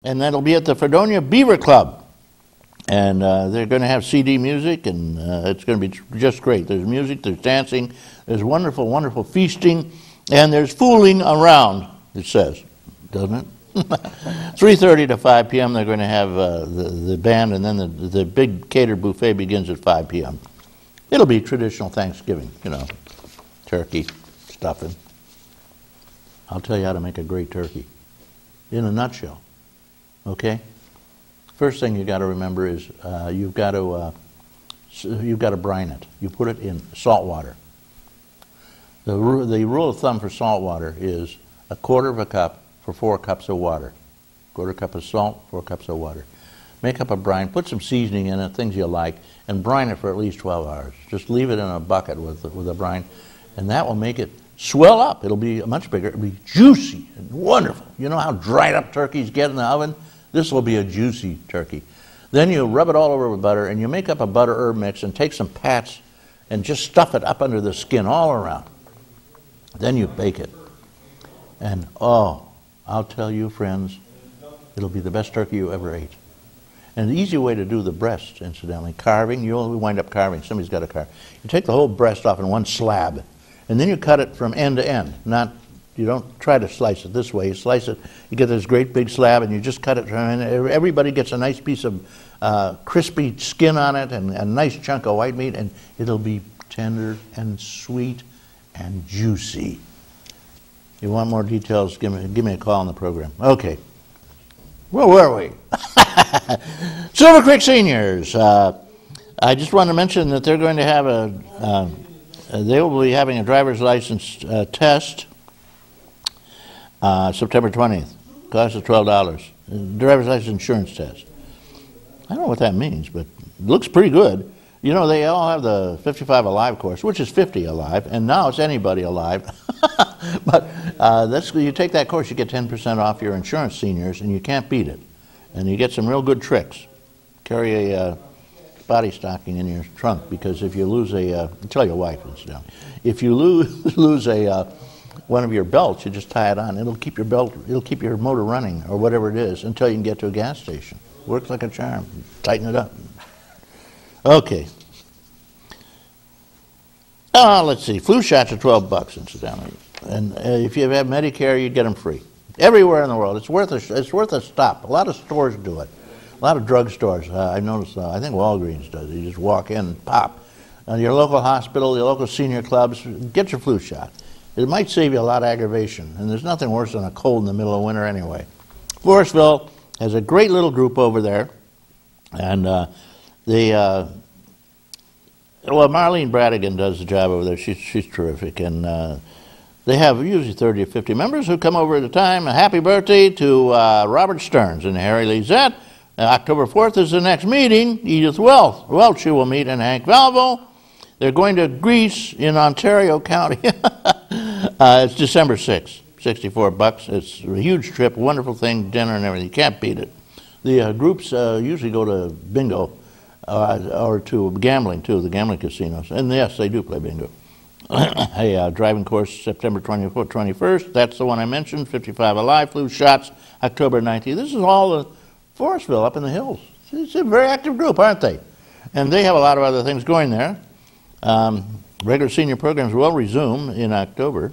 And that'll be at the Fredonia Beaver Club. And they're going to have CD music, and it's going to be just great. There's music, there's dancing, there's wonderful, wonderful feasting, and there's fooling around, it says, doesn't it? 3:30 to 5 p.m. they're going to have the band, and then the big catered buffet begins at 5 p.m. It'll be traditional Thanksgiving, you know, turkey, stuffing. I'll tell you how to make a great turkey in a nutshell, okay? First thing you got to remember is you've got to brine it. You put it in salt water. The rule of thumb for salt water is 1/4 cup for 4 cups of water. 1/4 cup of salt, 4 cups of water. Make up a brine, put some seasoning in it, things you like, and brine it for at least 12 hours. Just leave it in a bucket with a brine, and that will make it swell up. It'll be much bigger. It'll be juicy and wonderful. You know how dried up turkeys get in the oven? This will be a juicy turkey. Then you rub it all over with butter, and you make up a butter herb mix and take some pats and just stuff it up under the skin all around. Then you bake it. And oh, I'll tell you, friends, it'll be the best turkey you ever ate. And the easy way to do the breast, incidentally, carving, you only wind up carving. Somebody's got to carve. You take the whole breast off in one slab, and then you cut it from end to end. You don't try to slice it this way. You slice it, you get this great big slab, and you just cut it from end. Everybody gets a nice piece of crispy skin on it and a nice chunk of white meat, and it'll be tender and sweet and juicy. You want more details, give me a call on the program. Okay. Where were we? Silver Creek Seniors. I just want to mention that they're going to have they will be having a driver's license test September 20th. Cost is $12. Driver's license insurance test. I don't know what that means, but it looks pretty good. You know, they all have the 55 Alive course, which is 50 Alive, and now it's anybody alive. But you take that course, you get 10% off your insurance, seniors, and you can't beat it. And you get some real good tricks. Carry a body stocking in your trunk, because if you lose tell your wife, incidentally, if you lose one of your belts, you just tie it on. It'll keep your motor running, or whatever it is, until you can get to a gas station. Works like a charm. Tighten it up. Okay. Let's see. Flu shots are $12, incidentally. And if you have Medicare, you get them free. Everywhere in the world. It's worth a stop. A lot of stores do it. A lot of drug stores. I've noticed, I think Walgreens does. You just walk in and pop. Your local hospital, your local senior clubs, get your flu shot. It might save you a lot of aggravation. And there's nothing worse than a cold in the middle of winter anyway. Forestville has a great little group over there. And Marlene Bradigan does the job over there. She's terrific. And they have usually 30 or 50 members who come over at a time. A happy birthday to Robert Stearns and Harry Lizette. October 4th is the next meeting. Edith Welch will meet, and Hank Valvo. They're going to Greece in Ontario County. It's December 6th, $64. It's a huge trip, wonderful thing, dinner and everything. You can't beat it. The groups usually go to bingo or to gambling, too, the gambling casinos. And yes, they do play bingo. A driving course September 24th, 21st. That's the one I mentioned. 55 Alive, flu shots, October 19th. This is all the Forestville up in the hills. It's a very active group, aren't they? And they have a lot of other things going there. Regular senior programs will resume in October.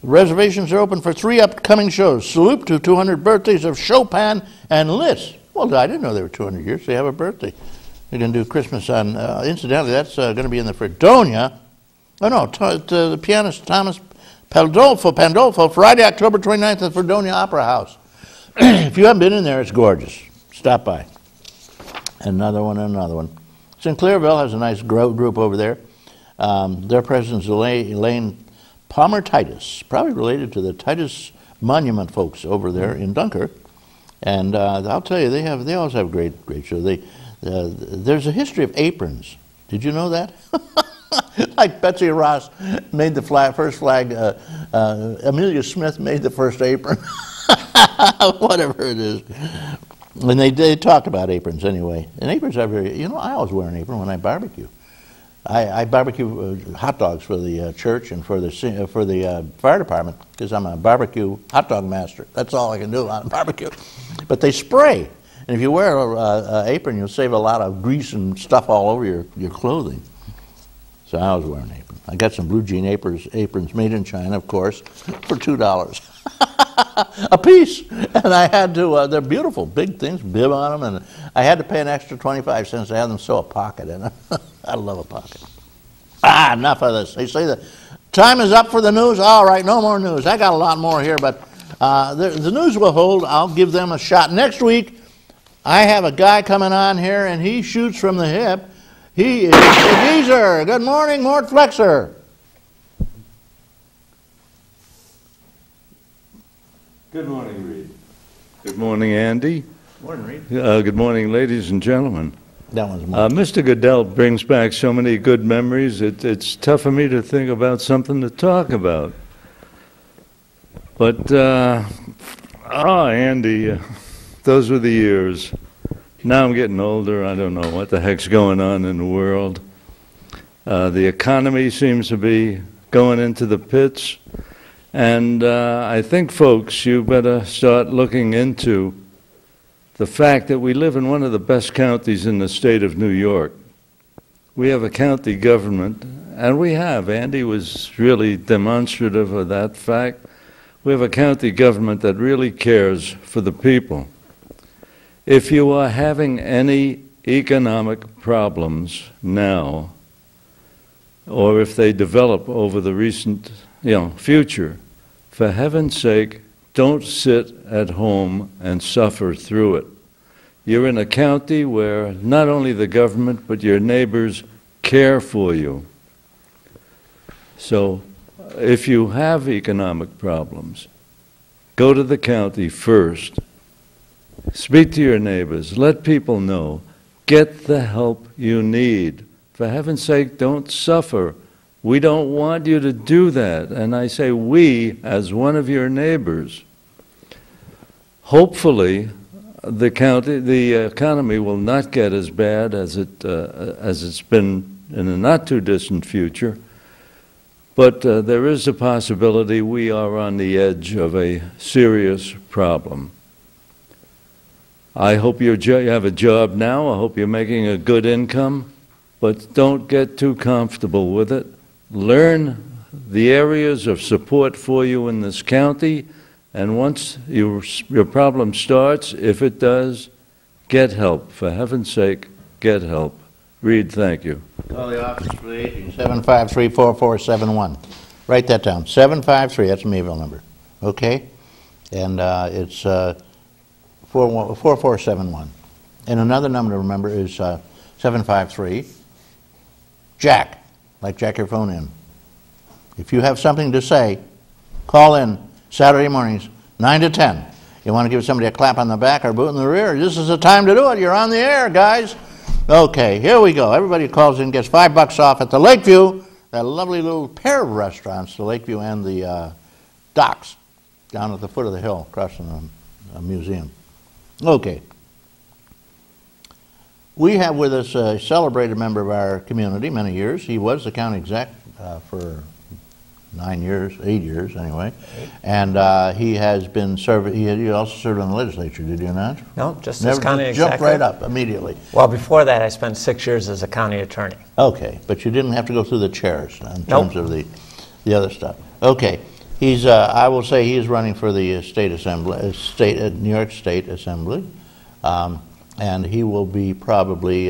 Reservations are open for 3 upcoming shows. Salute to 200 birthdays of Chopin and Liszt. Well, I didn't know they were 200 years. They have a birthday. They're going to do Christmas on, incidentally, that's going to be in the Fredonia. Oh, no, the pianist Thomas Pandolfo, Friday, October 29th at the Fredonia Opera House. If you haven't been in there, it's gorgeous. Stop by. Another one. Sinclairville has a nice group over there. Their president is Elaine Palmer Titus, probably related to the Titus Monument folks over there in Dunkirk. And I'll tell you, they always have great shows. There's a history of aprons. Did you know that? Like Betsy Ross made the first flag, Amelia Smith made the first apron. Whatever it is. And they talk about aprons anyway. And aprons are very, I always wear an apron when I barbecue. I barbecue hot dogs for the church and for the fire department because I'm a barbecue hot dog master. That's all I can do on a barbecue. But they spray, and if you wear an apron, you'll save a lot of grease and stuff all over your clothing. So I was wearing an apron. I got some blue jean aprons made in China, of course, for $2 a piece. And I had to, they're beautiful, big things, bib on them, and I had to pay an extra 25 cents to have them sew a pocket in them. I love a pocket. Enough of this. They say that time is up for the news. All right, no more news. I got a lot more here, but the news will hold. I'll give them a shot. Next week, I have a guy coming on here, and he shoots from the hip. He is a geezer. Good morning, Mort Flexer. Good morning, Reed. Good morning, Andy. Good morning, Reed. Good morning, ladies and gentlemen. That one's mine. Mr. Goodell brings back so many good memories. It's tough for me to think about something to talk about. But, Andy, those were the years. Now I'm getting older. I don't know what the heck's going on in the world. The economy seems to be going into the pits. And I think, folks, you better start looking into the fact that we live in one of the best counties in the state of New York. We have a county government, and Andy was really demonstrative of that fact. We have a county government that really cares for the people. If you are having any economic problems now, or if they develop over the recent future, for heaven's sake, don't sit at home and suffer through it. You're in a county where not only the government, but your neighbors care for you. So if you have economic problems, go to the county first. Speak to your neighbors. Let people know. Get the help you need. For heaven's sake, don't suffer. We don't want you to do that. And I say we, as one of your neighbors. Hopefully, the economy will not get as bad as it's been in a not too distant future. But there is a possibility we are on the edge of a serious problem. I hope you have a job now. I hope you're making a good income, but don't get too comfortable with it. Learn the areas of support for you in this county, and once your problem starts, if it does, get help. For heaven's sake, get help. Reed, thank you. Call the office for the aging, 753-4471. Write that down, 753, that's a Mayville number, okay? And it's 4471. And another number to remember is 753, Jack, like jack your phone in. If you have something to say, call in Saturday mornings, 9 to 10. You want to give somebody a clap on the back or boot in the rear, this is the time to do it. You're on the air, guys. Okay, here we go. Everybody who calls in gets $5 off at the Lakeview, that lovely little pair of restaurants, the Lakeview and the Docks, down at the foot of the hill, across from the museum. Okay. We have with us a celebrated member of our community, many years. He was the county exec for 8 years anyway. And he has been serving, he also served on the legislature, did you not? No, just as county exec. Jumped right up immediately. Well, before that, I spent 6 years as a county attorney. Okay, but you didn't have to go through the chairs in terms of the other stuff. Okay, he's, I will say he is running for the state assembly, New York State Assembly. And he will be probably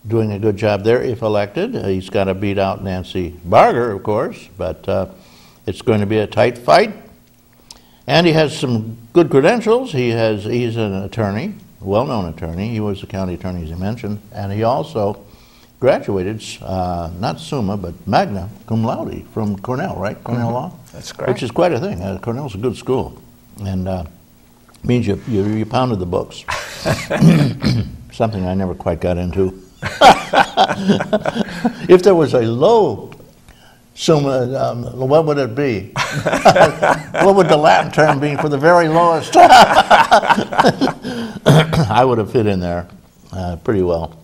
doing a good job there if elected. He's got to beat out Nancy Barger, of course, but it's going to be a tight fight. And he has some good credentials. He's an attorney, a well-known attorney. He was the county attorney, as he mentioned, and he also graduated, not summa, but magna cum laude from Cornell, right? Cornell Law? That's correct. Which is quite a thing. Cornell's a good school. And means you pounded the books. Something I never quite got into. If there was a low summa, what would it be? What would the Latin term be for the very lowest? I would have fit in there pretty well.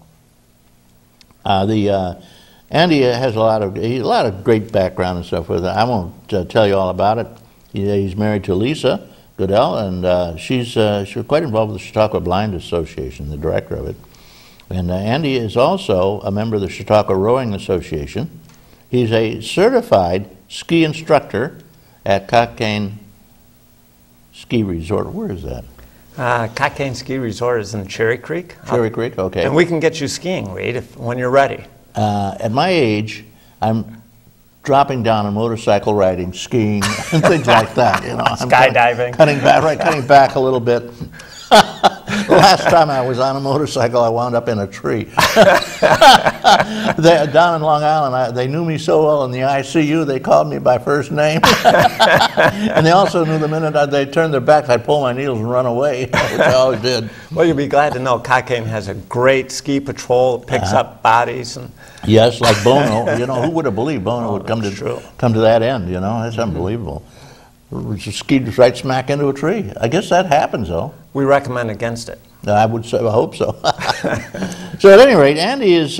Andy has a lot of great background and stuff with it. I won't tell you all about it. He's married to Lisa Goodell, and she's quite involved with the Chautauqua Blind Association, the director of it. And Andy is also a member of the Chautauqua Rowing Association. He's a certified ski instructor at Cockaigne Ski Resort. Where is that? Cockaigne Ski Resort is in Cherry Creek. Cherry Creek, okay. And we can get you skiing, Reed, when you're ready. At my age, I'm dropping down a motorcycle riding, skiing, and things like that. You know, skydiving, cutting back a little bit. The last time I was on a motorcycle, I wound up in a tree. Down in Long Island, they knew me so well in the ICU, they called me by first name. And they also knew the minute they turned their backs, I'd pull my needles and run away, which I always did. Well, you'll be glad to know Cockaigne has a great ski patrol. It picks up bodies. And yes, like Bono. You know, who would have believed Bono would come to that end, you know? That's unbelievable. Just skied right smack into a tree. I guess that happens, though. We recommend against it. I would say, I hope so. So at any rate, Andy is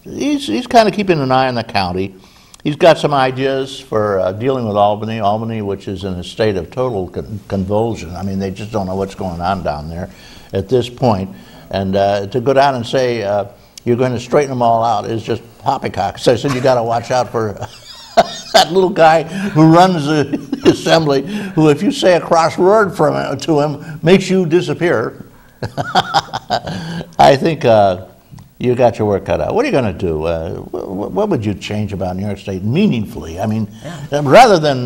he's kind of keeping an eye on the county. He's got some ideas for dealing with Albany, which is in a state of total convulsion. I mean, they just don't know what's going on down there at this point. And to go down and say you're going to straighten them all out is just poppycock. So I said you got to watch out for that little guy who runs the assembly, who if you say a cross word to him, makes you disappear. I think you got your work cut out. What are you going to do? What would you change about New York State meaningfully? I mean, rather than,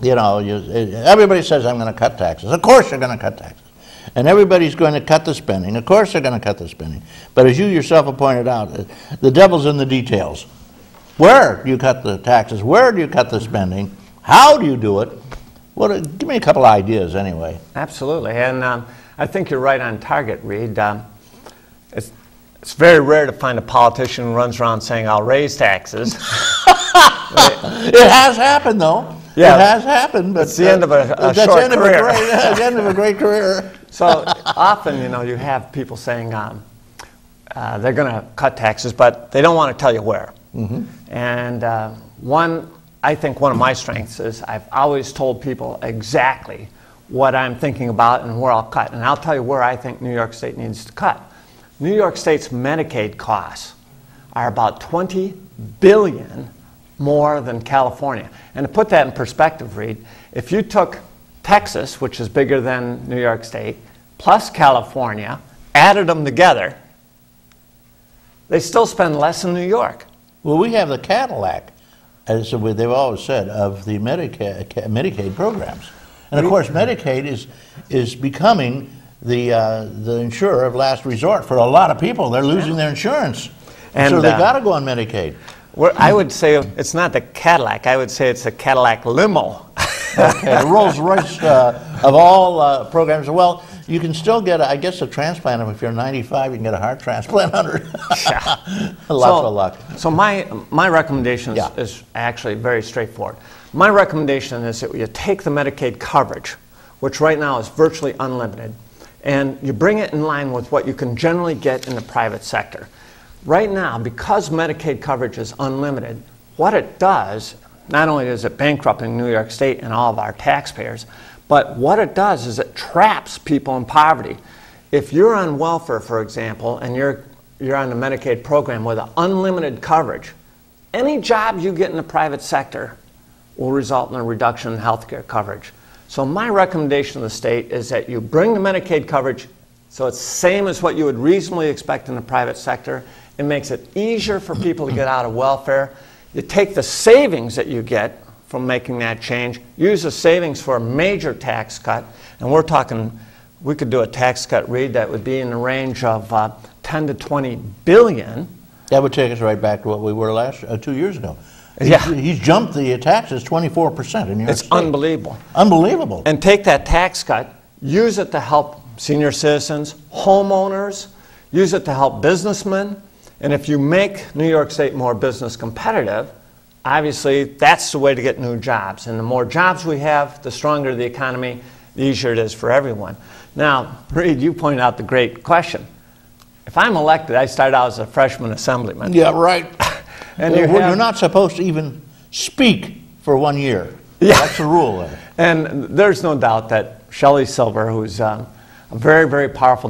you know, everybody says I'm going to cut taxes. Of course you're going to cut taxes. And everybody's going to cut the spending. Of course they're going to cut the spending. But as you yourself have pointed out, the devil's in the details. Where do you cut the taxes? Where do you cut the spending? How do you do it? Well, give me a couple ideas anyway. Absolutely. And I think you're right on target, Reed. It's very rare to find a politician who runs around saying, I'll raise taxes. It has happened, though. Yeah, it has happened. But it's the end of a short career. The end of a great career. So often, you know, you have people saying they're going to cut taxes, but they don't want to tell you where. Mm-hmm. And I think one of my strengths is I've always told people exactly what I'm thinking about and where I'll cut. And I'll tell you where I think New York State needs to cut. New York State's Medicaid costs are about $20 billion more than California. And to put that in perspective, Reed, if you took Texas, which is bigger than New York State, plus California, added them together, they still spend less than New York. Well, we have the Cadillac, as they've always said, of the Medicaid programs. And of course, Medicaid is becoming the insurer of last resort for a lot of people. They're losing their insurance, and so they got to go on Medicaid. I would say it's not the Cadillac. I would say it's a Cadillac limo. Okay, the Rolls Royce of all programs. Well, you can still get, I guess, a transplant. If you're 95, you can get a heart transplant under. Lots of luck. So my recommendation is actually very straightforward. My recommendation is that you take the Medicaid coverage, which right now is virtually unlimited, and you bring it in line with what you can generally get in the private sector. Right now, because Medicaid coverage is unlimited, what it does, not only is it bankrupting New York State and all of our taxpayers, but what it does is it traps people in poverty. If you're on welfare, for example, and you're on the Medicaid program with unlimited coverage, any job you get in the private sector will result in a reduction in health care coverage. So my recommendation to the state is that you bring the Medicaid coverage so it's the same as what you would reasonably expect in the private sector. It makes it easier for people to get out of welfare. You take the savings that you get from making that change, use the savings for a major tax cut, and we're talking, we could do a tax cut, Reed, that would be in the range of 10 to 20 billion. That would take us right back to what we were 2 years ago. Yeah. He's jumped the taxes 24% in New York State. It's unbelievable. Unbelievable. And take that tax cut, use it to help senior citizens, homeowners, use it to help businessmen. And if you make New York State more business competitive, obviously that's the way to get new jobs. And the more jobs we have, the stronger the economy, the easier it is for everyone. Now, Reed, you pointed out the great question. If I'm elected, I start out as a freshman assemblyman. Yeah, right. And you're not supposed to even speak for 1 year. Yeah. That's the rule there. And there's no doubt that Shelley Silver, who's a very, very powerful